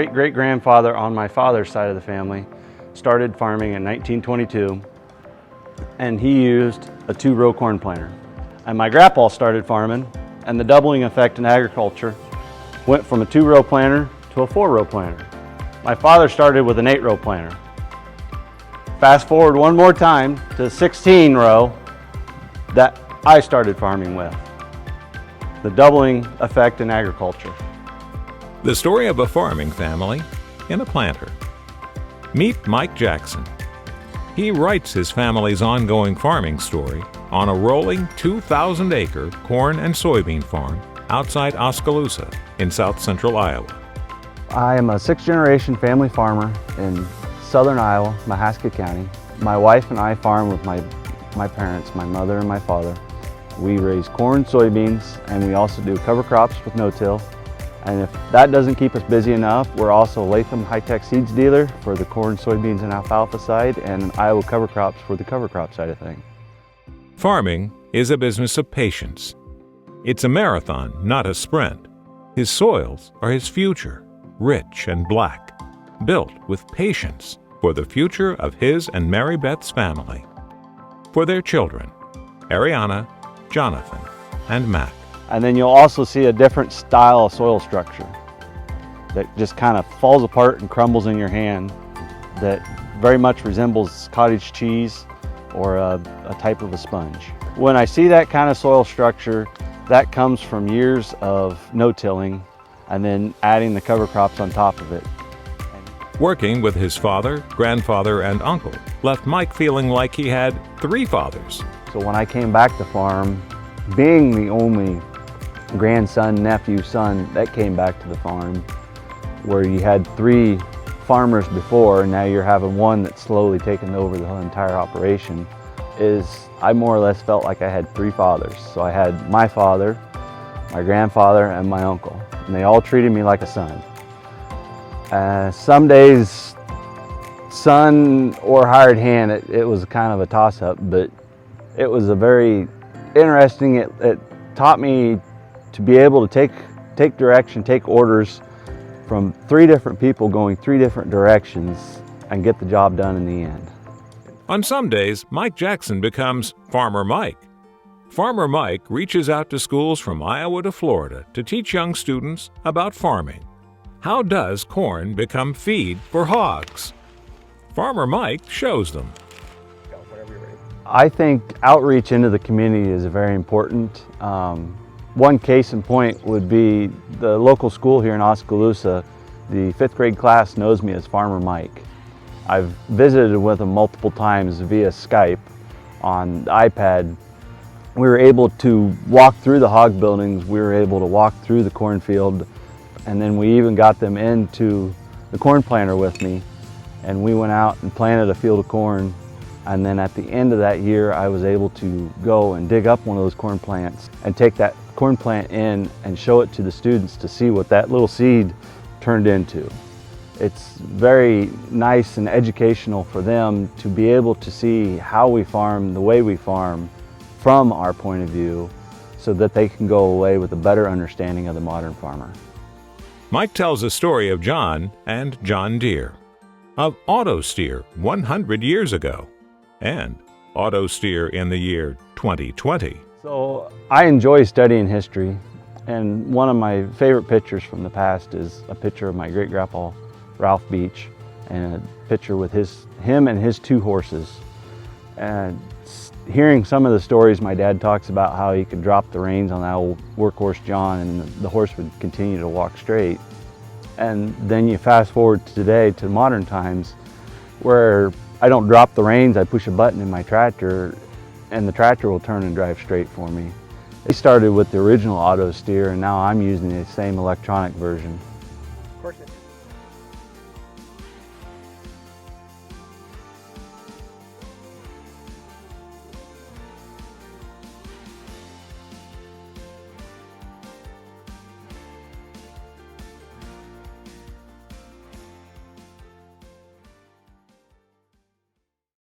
great-great-grandfather on my father's side of the family started farming in 1922, and he used a 2-row corn planter. And my grandpa started farming, and the doubling effect in agriculture went from a 2-row planter to a 4-row planter. My father started with an 8-row planter. Fast forward one more time to 16-row that I started farming with. The doubling effect in agriculture. The story of a farming family in a planter. Meet Mike Jackson. He writes his family's ongoing farming story on a rolling 2,000-acre corn and soybean farm outside Oskaloosa in south central Iowa. I am a 6th-generation family farmer in southern Iowa, Mahaska County. My wife and I farm with my parents, my mother and my father. We raise corn, soybeans, and we also do cover crops with no-till. And if that doesn't keep us busy enough, we're also a Latham high-tech seeds dealer for the corn, soybeans, and alfalfa side, and Iowa cover crops for the cover crop side of things. Farming is a business of patience. It's a marathon, not a sprint. His soils are his future, rich and black, built with patience for the future of his and Mary Beth's family. For their children, Ariana, Jonathan, and Matt. And then you'll also see a different style of soil structure that just kind of falls apart and crumbles in your hand that very much resembles cottage cheese or a type of a sponge. When I see that kind of soil structure, that comes from years of no-tilling and then adding the cover crops on top of it. Working with his father, grandfather, and uncle left Mike feeling like he had 3 fathers. So when I came back to farm, being the only grandson, nephew, son that came back to the farm, where you had 3 farmers before and now you're having one that's slowly taken over the whole entire operation, I more or less felt like I had 3 fathers. So I had my father, my grandfather, and my uncle, and they all treated me like a son. Some days, son or hired hand, it was kind of a toss-up, but it was a very interesting, it taught me to be able to take direction, take orders from 3 different people going 3 different directions and get the job done in the end. On some days, Mike Jackson becomes Farmer Mike. Farmer Mike reaches out to schools from Iowa to Florida to teach young students about farming. How does corn become feed for hogs? Farmer Mike shows them. I think outreach into the community is very important. One case in point would be the local school here in Oskaloosa. The 5th grade class knows me as Farmer Mike. I've visited with them multiple times via Skype on the iPad. We were able to walk through the hog buildings, we were able to walk through the cornfield, and then we even got them into the corn planter with me, and we went out and planted a field of corn. And then at the end of that year, I was able to go and dig up one of those corn plants and take that corn plant in and show it to the students to see what that little seed turned into. It's very nice and educational for them to be able to see how we farm, the way we farm, from our point of view, so that they can go away with a better understanding of the modern farmer. Mike tells a story of John and John Deere, of auto steer 100 years ago, and auto steer in the year 2020. So I enjoy studying history, and one of my favorite pictures from the past is a picture of my great-grandpa Ralph Beach, and a picture with him and his 2 horses. And hearing some of the stories my dad talks about, how he could drop the reins on that old workhorse John and the horse would continue to walk straight. And then you fast forward to today, to modern times, where I don't drop the reins, I push a button in my tractor and the tractor will turn and drive straight for me. It started with the original auto steer, and now I'm using the same electronic version.